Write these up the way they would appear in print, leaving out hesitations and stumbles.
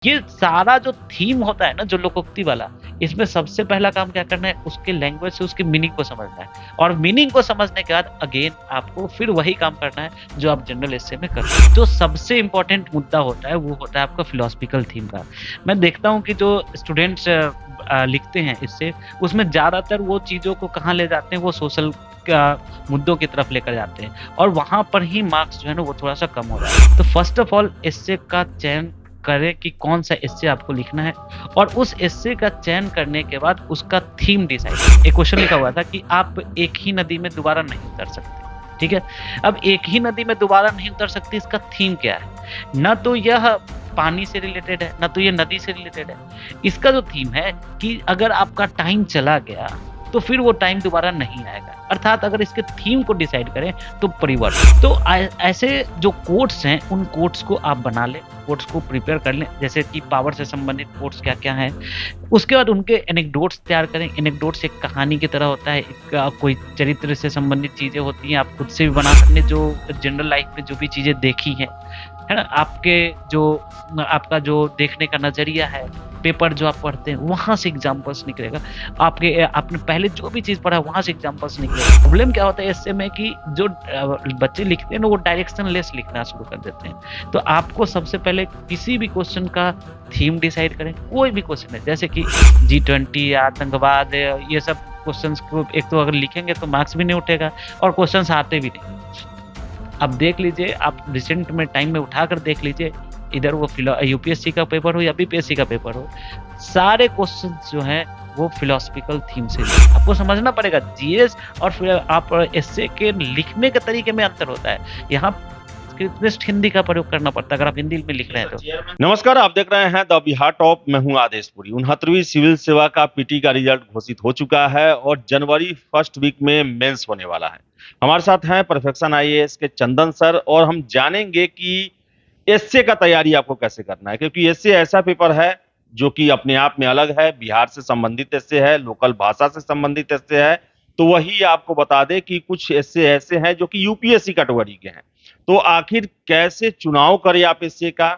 ये सारा जो थीम होता है ना, जो लोकोक्ति वाला, इसमें सबसे पहला काम क्या करना है, उसके लैंग्वेज से उसकी मीनिंग को समझना है। और मीनिंग को समझने के बाद अगेन आपको फिर वही काम करना है जो आप जनरल एस्से में करते हैं। जो सबसे इम्पोर्टेंट मुद्दा होता है वो होता है आपका फिलोसफिकल थीम का। मैं देखता हूँ कि जो स्टूडेंट्स लिखते हैं इससे, उसमें ज़्यादातर वो चीज़ों को कहाँ ले जाते हैं, वो सोशल मुद्दों की तरफ लेकर जाते हैं, और वहाँ पर ही मार्क्स जो है ना वो थोड़ा-सा कम हो रहा है। तो फर्स्ट ऑफ ऑल एस्से का चयन करें कि कौन-सा एस्से आपको लिखना है, और उस एस्से का चयन करने के बाद उसका थीम डिसाइड। एक क्वेश्चन लिखा हुआ था कि आप एक ही नदी में दोबारा नहीं उतर सकते, ठीक है? अब एक ही नदी में दोबारा नहीं उतर सकते, इसका थीम क्या है? ना तो यह पानी से रिलेटेड है, ना तो ये नदी से रिलेटेड है। इसका जो थीम है कि अगर आपका टाइम चला गया, तो फिर वो टाइम दोबारा नहीं आएगा। अर्थात अगर इसके थीम को डिसाइड करें तो परिवर्तन। तो ऐसे जो कोट्स हैं, उन कोट्स को आप बना लें, कोट्स को प्रिपेयर कर लें, जैसे कि पावर से संबंधित कोट्स क्या-क्या हैं। उसके बाद उनके एनेक्डोट्स तैयार करें। एनेक्डोट्स एक कहानी की तरह होता है, एक कोई चरित्र से संबंधित चीज़ें होती हैं, आप खुद से भी बना सकते हैं, जो जनरल लाइफ में जो भी चीज़ें देखी हैं, है ना? आपका जो देखने का नज़रिया है, पेपर जो आप पढ़ते हैं, वहाँ से एग्ज़ाम्पल्स निकलेगा। आपने पहले जो भी चीज़ पढ़ा है, वहाँ से एग्ज़ाम्पल्स निकलेगा। प्रॉब्लम क्या होता है ऐसे में कि जो बच्चे लिखते हैं ना, वो डायरेक्शनलेस लिखना शुरू कर देते हैं। तो आपको सबसे पहले किसी भी क्वेश्चन का थीम डिसाइड करें, कोई भी क्वेश्चन है, जैसे कि G20 या आतंकवाद, ये सब क्वेश्चंस को एक तो अगर लिखेंगे तो मार्क्स भी नहीं उठेगा, और क्वेश्चंस आते भी नहीं। अब देख लीजिए, आप रिसेंट में टाइम में उठाकर देख लीजिए, इधर वो यूपीएससी का पेपर हो या बीपीएससी का पेपर हो, सारे क्वेश्चंस जो हैं वो फिलोसॉफिकल थीम से हैं। आपको समझना पड़ेगा, जीएस और फिर आप एस्से के लिखने के तरीके में अंतर होता है। यहाँ स्क्रिप्ट हिंदी का प्रयोग करना पड़ता है, अगर आप हिंदी में लिख रहे हैं तो। नमस्कार, आप देख रहे हैं द बिहार टॉप। मैं हूं आदेशपुरी। 69वीं सिविल सेवा का पीटी का रिजल्ट घोषित हो चुका है और जनवरी फर्स्ट वीक में मेंस होने वाला है। हमारे साथ हैं परफेक्शन आईएएस के चंदन सर, और हम जानेंगे कि एसए का तैयारी आपको कैसे करना है, क्योंकि एसए ऐसा पेपर है जो कि अपने आप में अलग है। बिहार से संबंधित एसए है, लोकल भाषा से संबंधित एसए है। तो वही आपको बता दें कि कुछ एसए ऐसे हैं जो कि यूपीएससी कैटेगरी के हैं। तो आखिर कैसे चुनाव करें आप एसए का?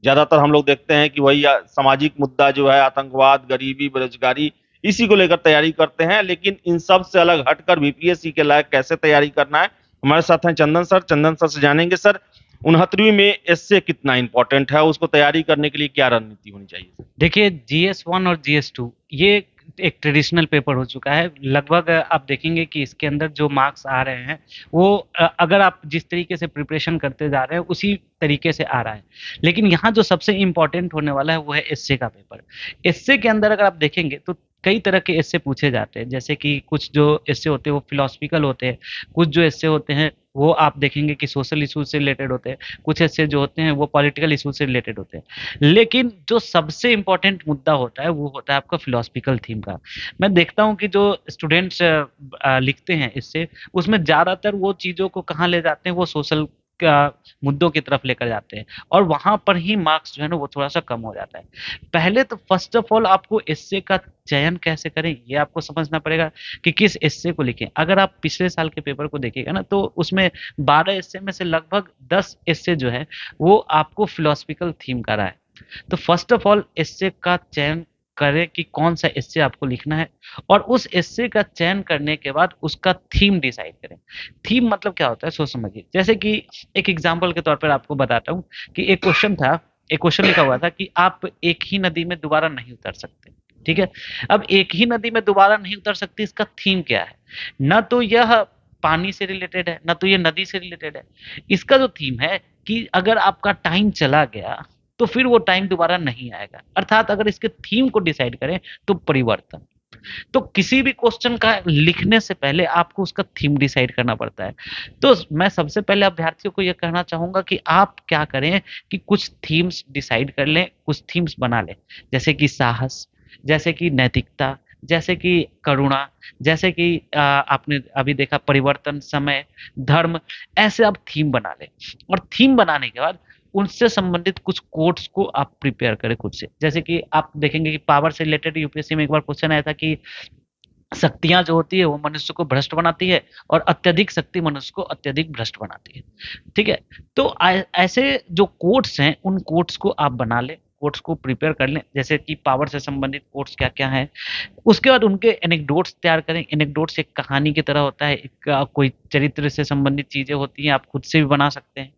ज्यादातर हम लोग देखते हैं कि वही सामाजिक मुद्दा जो है, आतंकवाद, गरीबी, बेरोजगारी, इसी को लेकर तैयारी करते हैं। लेकिन इन सब से अलग हटकर बीपीएससी के लायक कैसे तैयारी करना है, हमारे साथ हैं चंदन सर। चंदन सर से जानेंगे, सर 69वीं में एसए कितना इंपॉर्टेंट है, उसको तैयारी करने के लिए क्या रणनीति होनी चाहिए? देखिए, GS1 और GS2 ये एक ट्रेडिशनल पेपर हो चुका है। लगभग आप देखेंगे कि इसके अंदर जो मार्क्स आ रहे हैं वो अगर आप जिस तरीके से प्रिपरेशन करते जा रहे हैं उसी तरीके से आ रहा है। लेकिन यहाँ जो सबसे इम्पोर्टेंट होने वाला है वो है एस्से का पेपर। एस्से के अंदर अगर आप देखेंगे तो कई तरह के एस्से पूछे जाते हैं, जैसे कि कुछ जो एस्से होते हैं वो फिलोसॉफिकल होते हैं, कुछ जो एस्से होते हैं वो आप देखेंगे कि सोशल इश्यूज से रिलेटेड होते हैं, कुछ एस्से जो होते हैं वो पॉलिटिकल इश्यूज से रिलेटेड होते हैं। लेकिन जो सबसे इम्पोर्टेंट मुद्दा होता है वो होता है आपका फिलोसॉफिकल थीम का। मैं देखता हूँ कि जो स्टूडेंट्स लिखते हैं इससे, उसमें ज़्यादातर वो चीज़ों को कहाँ ले जाते हैं, वो सोशल मुद्दों की तरफ लेकर जाते हैं, और वहाँ पर ही मार्क्स जो है ना वो थोड़ा-सा कम हो जाता है। पहले तो फर्स्ट ऑफ ऑल आपको एस्से का चयन कैसे करें, ये आपको समझना पड़ेगा कि किस एस्से को लिखें। अगर आप पिछले साल के पेपर को देखिएगा ना, तो उसमें 12 एस्से में से लगभग 10 एस्से जो है वो आपको फिलोसॉफिकल थीम का रहा है। तो फर्स्ट ऑफ ऑल एस्से का चयन करें कि कौन सा एस्से आपको लिखना है, और उस एस्से का चयन करने के बाद उसका थीम डिसाइड करें। थीम मतलब क्या होता है, सोच समझिए। जैसे कि एक एग्जांपल के तौर पर आपको बताता हूँ कि एक क्वेश्चन लिखा हुआ था कि आप एक ही नदी में दोबारा नहीं उतर सकते, ठीक है? अब एक ही नदी में दोबारा नहीं उतर सकते, इसका थीम क्या है? ना तो यह पानी से रिलेटेड है, ना तो ये नदी से रिलेटेड है। इसका जो थीम है कि अगर आपका टाइम चला गया, तो फिर वो टाइम दोबारा नहीं आएगा। अर्थात अगर इसके थीम को डिसाइड करें तो परिवर्तन। तो किसी भी क्वेश्चन का लिखने से पहले आपको उसका थीम डिसाइड करना पड़ता है। तो मैं सबसे पहले अभ्यर्थियों को ये कहना चाहूँगा कि आप क्या करें कि कुछ थीम्स डिसाइड कर लें, कुछ थीम्स बना लें। जैसे कि साहस, जैसे कि नैतिकता, जैसे कि करुणा, जैसे कि आपने अभी देखा परिवर्तन, समय, धर्म, ऐसे आप थीम बना लें। और थीम बनाने के बाद उनसे संबंधित कुछ कोट्स को आप प्रिपेयर करें खुद से। जैसे कि आप देखेंगे कि पावर से रिलेटेड यूपीएससी में एक बार क्वेश्चन आया था कि शक्तियाँ जो होती है वो मनुष्य को भ्रष्ट बनाती है, और अत्यधिक शक्ति मनुष्य को अत्यधिक भ्रष्ट बनाती है। ठीक है? तो ऐसे जो कोट्स हैं उन कोट्स को आप बना लें, कोट्स को प्रिपेयर कर लें, जैसे कि पावर से संबंधित कोट्स क्या-क्या हैं। उसके बाद उनके एनेक्डोट्स तैयार करें। एनेक्डोट्स एक कहानी की तरह होता है, एक कोई चरित्र से संबंधित चीज़ें होती हैं, आप खुद से भी बना सकते हैं।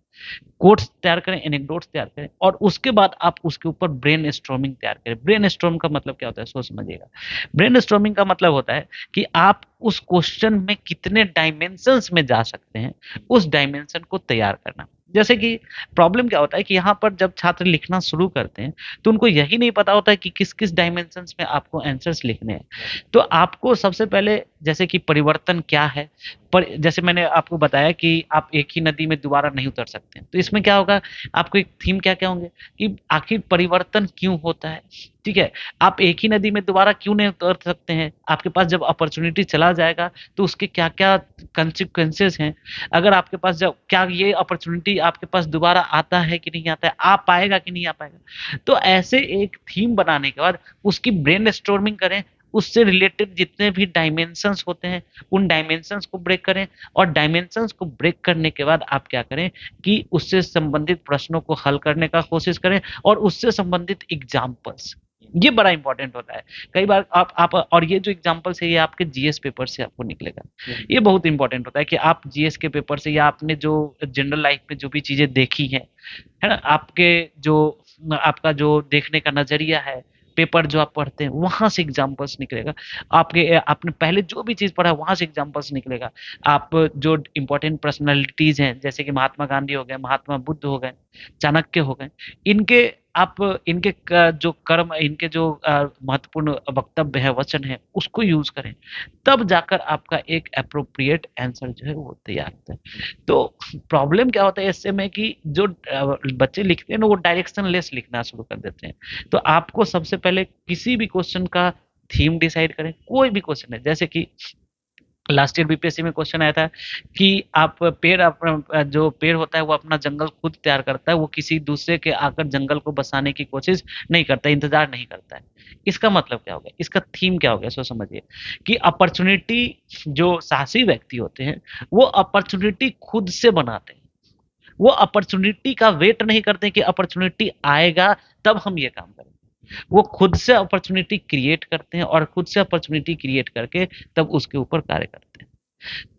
कोट्स तैयार करें, एनेक्डोट्स तैयार करें और उसके बाद आप उसके ऊपर ब्रेनस्टॉर्मिंग तैयार करें। ब्रेनस्टॉर्म का मतलब क्या होता है, सोच समझिएगा। ब्रेनस्टॉर्मिंग का मतलब होता है कि आप उस क्वेश्चन में कितने डायमेंशंस में जा सकते हैं, उस डायमेंशन को तैयार करना। जैसे कि प्रॉब्लम क्या होता है कि यहाँ पर जब छात्र लिखना शुरू करते हैं, तो उनको यही नहीं पता होता है कि किस-किस डायमेंशंस में आपको आंसर्स लिखने हैं। तो आपको सबसे पहले जैसे कि परिवर्तन क्या है, पर जैसे मैंने आपको बताया कि आप एक ही नदी में दोबारा नहीं उतर सकते हैं। तो इसमें क्या होगा, आपको एक थीम क्या-क्या होंगे कि आखिर परिवर्तन क्यों होता है, ठीक है? आप एक ही नदी में दोबारा क्यों नहीं उतर सकते हैं? आपके पास जब अपॉर्च्युनिटी चला जाएगा, तो उसके क्या-क्या कॉन्सिक्वेंसेस हैं? अगर आपके पास जब क्या ये अपॉर्च्युनिटी आपके पास दोबारा आता है कि नहीं आता है? आ पाएगा कि नहीं आ पाएगा? तो ऐसे एक थीम बनाने के बाद उसकी ब्रेनस्टॉर्मिंग करें, उससे रिलेटेड जितने भी डायमेंशंस होते हैं, उन डायमेंशंस को ब्रेक करें और डायमेंशंस को ब्रेक करने के बाद आप क्या करें कि उससे संबंधित प्रश्नों को हल करने का कोशिश करें और उससे संबंधित एग्जाम्पल्स, ये बड़ा इंपॉर्टेंट होता है। कई बार आप और ये जो एग्जाम्पल्स है ये आपके जीएस पेपर से आपको निकलेगा। ये बहुत इंपॉर्टेंट होता है कि आप जीएस के पेपर से या आपने जो जनरल लाइफ में जो भी चीजें देखी हैं, है ना, आपके जो आपका जो देखने का नजरिया है, पेपर जो आप पढ़ते हैं वहां से एग्जाम्पल्स निकलेगा। आपके आपने पहले जो भी चीज पढ़ा वहां से एग्जाम्पल्स निकलेगा। आप जो इंपॉर्टेंट पर्सनालिटीज हैं जैसे कि महात्मा गांधी हो गए, महात्मा बुद्ध हो गए, चाणक्य हो गए, इनके आप इनके जो कर्म, इनके जो महत्वपूर्ण वक्तव्य है, वचन है, उसको यूज करें, तब जाकर आपका एक अप्रोप्रिएट आंसर जो है वो तैयार होता है। तो प्रॉब्लम क्या होता है इससे में कि जो बच्चे लिखते हैं ना वो डायरेक्शन लेस लिखना शुरू कर देते हैं। तो आपको सबसे पहले किसी भी क्वेश्चन का थीम डिसाइड करें। कोई भी क्वेश्चन है, जैसे कि लास्ट ईयर बीपीएससी में क्वेश्चन आया था कि आप पेड़ अपना जो पेड़ होता है वो अपना जंगल खुद तैयार करता है, वो किसी दूसरे के आकर जंगल को बसाने की कोशिश नहीं करता, इंतजार नहीं करता है। इसका मतलब क्या हो गया, इसका थीम क्या हो गया, सो समझिए कि अपॉर्चुनिटी, जो साहसी व्यक्ति होते हैं वो अपॉर्चुनिटी खुद से बनाते हैं। वो अपॉर्चुनिटी का वेट नहीं करते कि अपॉर्चुनिटी आएगा तब हम ये काम करेंगे। वो खुद से अपॉर्चुनिटी क्रिएट करते हैं और खुद से अपॉर्चुनिटी क्रिएट करके तब उसके ऊपर कार्य करते हैं।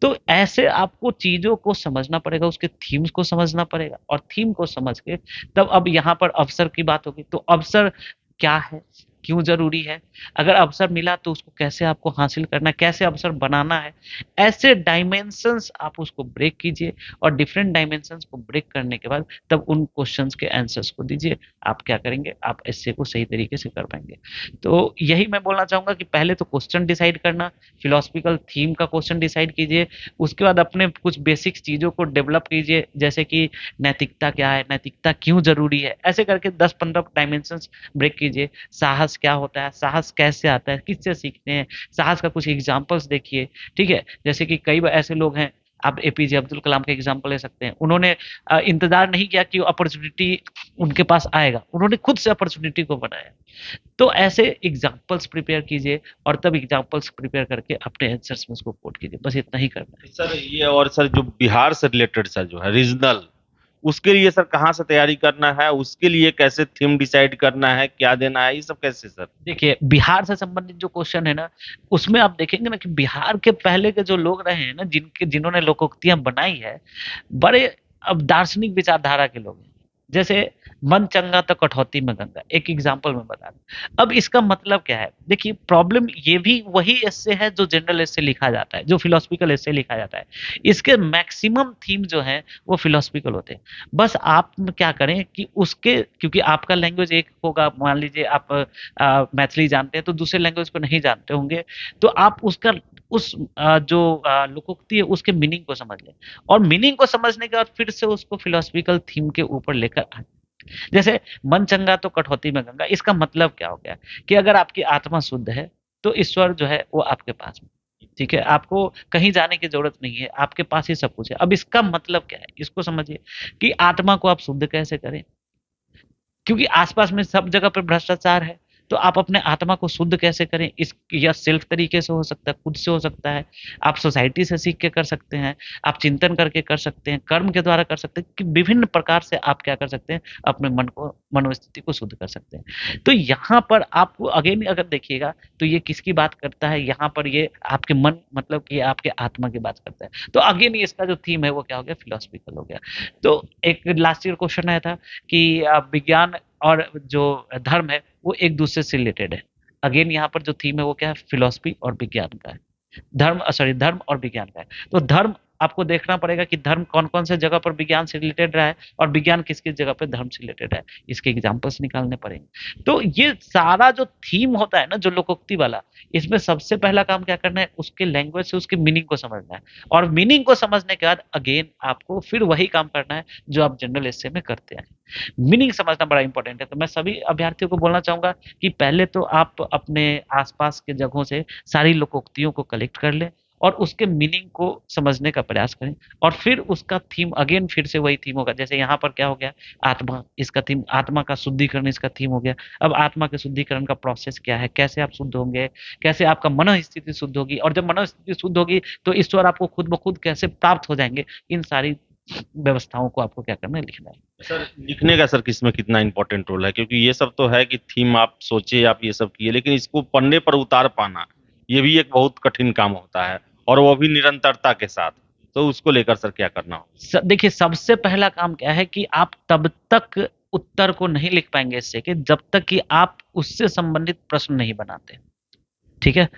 तो ऐसे आपको चीजों को समझना पड़ेगा, उसके थीम्स को समझना पड़ेगा और थीम को समझ के तब अब यहाँ पर अवसर की बात होगी। तो अवसर क्या है, क्यों जरूरी है, अगर अवसर मिला तो उसको कैसे आपको हासिल करना है, कैसे अवसर बनाना है, ऐसे डायमेंशंस आप उसको ब्रेक कीजिए और डिफरेंट डायमेंशंस को ब्रेक करने के बाद तब उन क्वेश्चंस के आंसर्स को दीजिए। आप क्या करेंगे, आप इससे को सही तरीके से कर पाएंगे। तो यही मैं बोलना चाहूंगा कि पहले तो क्वेश्चन डिसाइड करना, फिलोसफिकल थीम का क्वेश्चन डिसाइड कीजिए, उसके बाद अपने कुछ बेसिक चीजों को डेवलप कीजिए, जैसे कि नैतिकता क्या है, नैतिकता क्यों जरूरी है, ऐसे करके 10-15 डायमेंशंस ब्रेक कीजिए। साहस क्या होता है, साहस कैसे आता है, किससे सीखते हैं, साहस का कुछ एग्जाम्पल्स देखिए, ठीक है। जैसे कि कई बार ऐसे लोग हैं, आप एपीजे अब्दुल कलाम का एग्जाम्पल ले सकते हैं। उन्होंने इंतजार नहीं किया कि अपॉर्चुनिटी उनके पास आएगा, उन्होंने खुद से अपॉर्चुनिटी को बनाया। तो ऐसे एग्जाम्पल्स प्रिपेयर कीजिए और तब एग्जाम्पल्स प्रिपेयर करके अपने आंसर्स में उसको कोट कीजिए, बस इतना ही करना है। सर ये, और सर जो बिहार से रिलेटेड सर जो है रीजनल, उसके लिए सर कहाँ से तैयारी करना है, उसके लिए कैसे थीम डिसाइड करना है, क्या देना है, ये सब कैसे सर? देखिए बिहार से संबंधित जो क्वेश्चन है ना, उसमें आप देखेंगे ना कि बिहार के पहले के जो लोग रहे हैं ना, जिन्होंने लोकोक्तियां बनाई है, बड़े अब दार्शनिक विचारधारा के लोग हैं। जैसे मन चंगा तो कठौती में गंगा, एक एग्जाम्पल मैं बता दूं। अब इसका मतलब क्या है, देखिए प्रॉब्लम ये भी वही एस्से है जो जनरल एस्से लिखा जाता है, जो फिलोसफिकल एस्से लिखा जाता है। इसके मैक्सिमम थीम जो है वो फिलोसफिकल होते हैं। बस आप क्या करें कि उसके, क्योंकि आपका लैंग्वेज एक होगा, मान लीजिए आप मैथिली जानते हैं तो दूसरे लैंग्वेज को नहीं जानते होंगे, तो आप उसका उस जो लोकोक्ति है उसके मीनिंग को समझ लें और मीनिंग को समझने के बाद फिर से उसको फिलोसफिकल थीम के ऊपर लेकर आए। जैसे मन चंगा तो कठौती में गंगा, इसका मतलब क्या हो गया कि अगर आपकी आत्मा शुद्ध है तो ईश्वर जो है वो आपके पास में, ठीक है, आपको कहीं जाने की जरूरत नहीं है, आपके पास ही सब कुछ है। अब इसका मतलब क्या है, इसको समझिए कि आत्मा को आप शुद्ध कैसे करें, क्योंकि आसपास में सब जगह पर भ्रष्टाचार है। तो आप अपने आत्मा को शुद्ध कैसे करें, इस या सेल्फ तरीके से हो सकता है, खुद से हो सकता है, आप सोसाइटी से सीख के कर सकते हैं, आप चिंतन करके कर सकते हैं, कर्म के द्वारा कर सकते हैं, कि विभिन्न प्रकार से आप क्या कर सकते हैं, अपने मन को, मनोस्थिति को शुद्ध कर सकते हैं। तो यहाँ पर आपको अगेन अगर देखिएगा, तो ये किसकी बात करता है, यहाँ पर ये आपके मन, मतलब कि आपके आत्मा की बात करता है। तो अगेन इसका जो थीम है वो क्या हो गया, फिलोसफिकल हो गया। तो एक लास्ट ईयर क्वेश्चन आया था कि विज्ञान और जो धर्म है वो एक दूसरे से रिलेटेड है। अगेन यहाँ पर जो थीम है वो क्या है, फिलोसफी और विज्ञान का है। धर्म और विज्ञान का है। तो धर्म आपको देखना पड़ेगा कि धर्म कौन कौन से जगह पर विज्ञान से रिलेटेड रहा है, और विज्ञान किस किस जगह पर धर्म से रिलेटेड है, इसके एग्जाम्पल्स निकालने पड़ेंगे। तो ये सारा जो थीम होता है ना, जो लोकोक्ति वाला, इसमें सबसे पहला काम क्या करना है, उसके लैंग्वेज से उसके मीनिंग को समझना है, और मीनिंग को समझने के बाद अगेन आपको फिर वही काम करना है जो आप जनरल एस्से में करते हैं। मीनिंग समझना बड़ा इंपॉर्टेंट है। तो मैं सभी अभ्यर्थियों को बोलना चाहूंगा कि पहले तो आप अपने आसपास के जगहों से सारी लोकोक्तियों को कलेक्ट कर लें, और उसके मीनिंग को समझने का प्रयास करें, और फिर उसका थीम अगेन फिर से वही थीम होगा। जैसे यहाँ पर क्या हो गया, आत्मा, इसका थीम आत्मा का शुद्धिकरण, इसका थीम हो गया। अब आत्मा के शुद्धिकरण का प्रोसेस क्या है, कैसे आप शुद्ध होंगे, कैसे आपका मनोस्थिति शुद्ध होगी, और जब मनोस्थिति शुद्ध होगी तो ईश्वर आपको खुद ब खुद कैसे प्राप्त हो जाएंगे, इन सारी व्यवस्थाओं को आपको क्या करना है, लिखना है। सर लिखने का सर किसमें कितना इंपॉर्टेंट रोल है, क्योंकि ये सब तो है कि थीम आप सोचे, आप ये सब किए, लेकिन इसको पन्ने पर उतार पाना ये भी एक बहुत कठिन काम होता है, और वो भी निरंतरता के साथ। तो उसको लेकर सर क्या करना हो? देखिए, सबसे पहला काम क्या है कि आप तब तक उत्तर को नहीं लिख पाएंगे इससे, कि जब तक कि आप उससे संबंधित प्रश्न नहीं बनाते। ठीक है?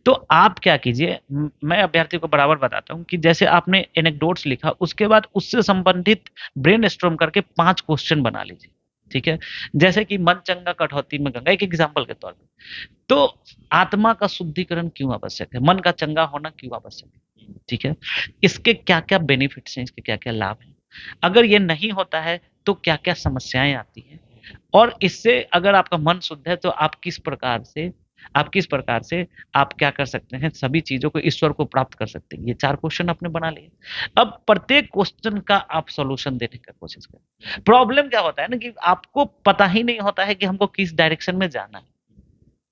तो आप क्या कीजिए, मैं अभ्यर्थी को बराबर बताता हूँ कि जैसे आपने एनेक्डोट्स लिखा, उसके बाद उससे संबंधित ब्रेनस्टॉर्म करके 5 क्वेश्चन बना लीजिए। ठीक है? जैसे कि मन चंगा कटौती में गंगा, एक एग्जांपल के तौर पे। तो आत्मा का शुद्धिकरण क्यों आवश्यक है, मन का चंगा होना क्यों आवश्यक है, ठीक है, इसके क्या क्या बेनिफिट्स हैं, इसके क्या क्या लाभ हैं, अगर ये नहीं होता है तो क्या क्या समस्याएं आती हैं, और इससे अगर आपका मन शुद्ध है तो आप किस प्रकार से आप क्या कर सकते हैं, सभी चीजों को, ईश्वर को प्राप्त कर सकते हैं। ये 4 क्वेश्चन आपने बना लिए। अब प्रत्येक क्वेश्चन का आप सॉल्यूशन देने का कोशिश करें। प्रॉब्लम क्या होता है ना, कि आपको पता ही नहीं होता है कि हमको किस डायरेक्शन में जाना है।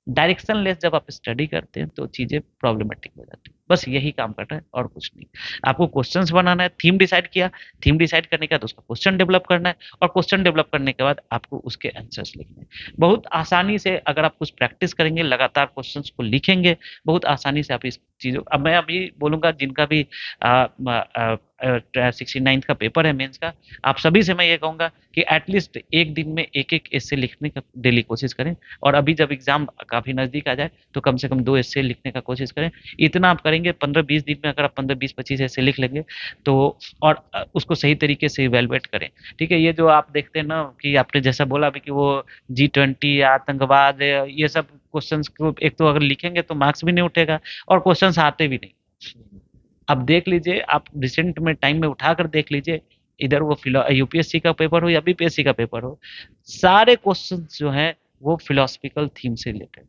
डायरेक्शन लेस जब आप स्टडी करते हैं तो चीजें प्रॉब्लमेटिक हो जाती है। बस यही काम करना है और कुछ नहीं। आपको क्वेश्चंस बनाना है, थीम डिसाइड किया, थीम डिसाइड करने के बाद उसका क्वेश्चन डेवलप करना है, और क्वेश्चन डेवलप करने के बाद आपको उसके आंसर्स लिखने हैं। बहुत आसानी से अगर आप कुछ प्रैक्टिस करेंगे, लगातार क्वेश्चंस को लिखेंगे, बहुत आसानी से आप इस चीजों, अब मैं अभी बोलूंगा जिनका भी 69th का पेपर है मेंस का, आप सभी से मैं ये कहूंगा कि एटलीस्ट एक दिन में एक एक एस्से लिखने का डेली कोशिश करें, और अभी जब एग्जाम काफी नजदीक आ जाए तो कम से कम 2 एस्से लिखने का कोशिश करें। इतना आप करेंगे 15-20 दिन में, अगर आप 15-20-25 ऐसे लिख लेंगे तो, और उसको सही तरीके से इवेलुएट करें। ठीक है? ये जो आप देखते हैं ना, कि आपने जैसा बोला अभी कि वो G20 आतंकवाद, ये सब क्वेश्चंस को एक तो अगर लिखेंगे तो मार्क्स भी नहीं उठेगा, और क्वेश्चंस आते भी नहीं। अब देख लीजिए, आप रिसेंट में टाइम में उठा कर देख लीजिए, इधर वो यूपीएससी का पेपर हो या बीपीएससी का पेपर हो, सारे क्वेश्चन जो हैं वो फिलोसफिकल थीम से रिलेटेड।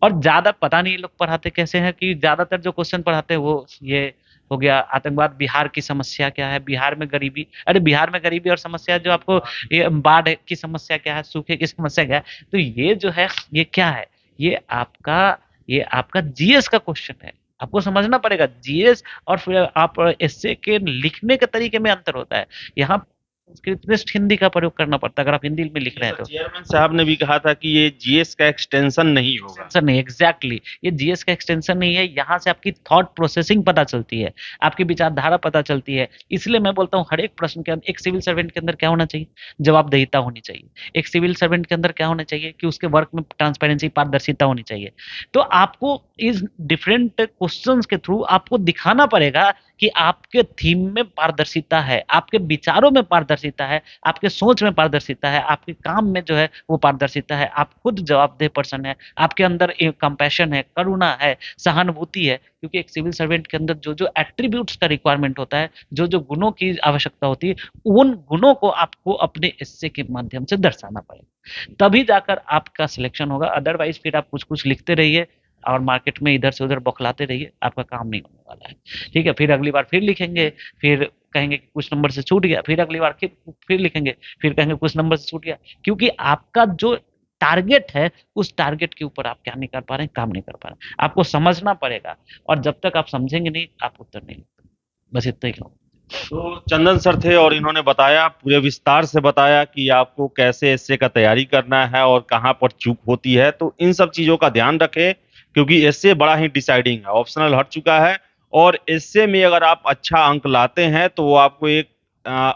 और ज्यादा पता नहीं लोग पढ़ाते कैसे हैं, कि ज्यादातर जो क्वेश्चन पढ़ाते हैं वो ये हो गया, आतंकवाद, बिहार की समस्या क्या है, बिहार में गरीबी, अरे बिहार में गरीबी और समस्या जो आपको, ये बाढ़ की समस्या क्या है, सूखे की समस्या क्या है, तो ये जो है ये क्या है, ये आपका ये आपका जीएस का क्वेश्चन है। आपको समझना पड़ेगा जीएस, और फिर आप एस्से के लिखने के तरीके में अंतर होता है। यहाँ संस्कृत हिंदी का प्रयोग करना पड़ता है, अगर आप हिंदी में लिख रहे हैं तो। चेयरमैन साहब ने भी कहा था कि ये जीएस का एक्सटेंशन नहीं होगा। एक्सटेंशन नहीं, एग्जैक्टली, ये जीएस का एक्सटेंशन नहीं है। यहाँ से आपकी थॉट प्रोसेसिंग पता चलती है, आपकी विचारधारा पता चलती है। इसलिए मैं बोलता हूँ हर एक प्रश्न के अंदर, एक सिविल सर्वेंट के अंदर क्या होना चाहिए, जवाबदेहिता होनी चाहिए। एक सिविल सर्वेंट के अंदर क्या होना चाहिए, कि उसके वर्क में ट्रांसपेरेंसी, पारदर्शिता होनी चाहिए। तो आपको इस डिफरेंट क्वेश्चंस के थ्रू आपको दिखाना पड़ेगा कि आपके थीम में पारदर्शिता है, आपके विचारों में पारदर्शिता है, आपके सोच में पारदर्शिता है, आपके काम में जो है वो पारदर्शिता है, आप खुद जवाबदेह पर्सन है, आपके अंदर एक कंपैशन है, करुणा है, सहानुभूति है। क्योंकि एक सिविल सर्वेंट के अंदर जो जो एट्रीब्यूट्स का रिक्वायरमेंट होता है, जो जो गुणों की आवश्यकता होती है, उन गुणों को आपको अपने एस्से के माध्यम से दर्शाना पड़ेगा, तभी जाकर आपका सिलेक्शन होगा। अदरवाइज फिर आप कुछ कुछ लिखते रहिए और मार्केट में इधर से उधर बौखलाते रहिए, आपका काम नहीं होने वाला है। ठीक है? फिर अगली बार फिर लिखेंगे, फिर कहेंगे कि कुछ नंबर से छूट गया, फिर अगली बार फिर लिखेंगे, फिर कहेंगे कुछ नंबर से छूट गया, क्योंकि आपका जो टारगेट है, उस टारगेट के ऊपर आप क्या नहीं कर पा रहे हैं, काम नहीं कर पा रहे हैं। आपको समझना पड़ेगा, और जब तक आप समझेंगे नहीं, आप उत्तर नहीं लिख पाएंगे। बस इतना ही कहूँ। तो चंदन सर थे और इन्होंने बताया, पूरे विस्तार से बताया कि आपको कैसे एसए का तैयारी करना है और कहाँ पर चूक होती है। तो इन सब चीजों का ध्यान रखें, क्योंकि एसए बड़ा ही डिसाइडिंग है, ऑप्शनल हट चुका है। और एसए में अगर आप अच्छा अंक लाते हैं तो वो आपको एक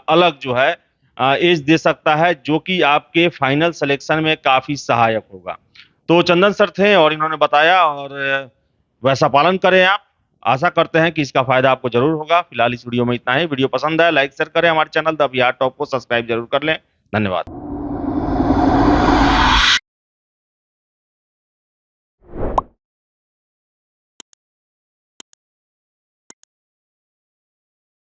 अलग जो है एज दे सकता है, जो कि आपके फाइनल सिलेक्शन में काफी सहायक होगा। तो चंदन सर थे और इन्होंने बताया, और वैसा पालन करें आप। आशा करते हैं कि इसका फायदा आपको जरूर होगा। फिलहाल इस वीडियो में इतना ही। वीडियो पसंद है लाइक शेयर करें, हमारे चैनल द बिहार टॉप को सब्सक्राइब जरूर कर लें। धन्यवाद।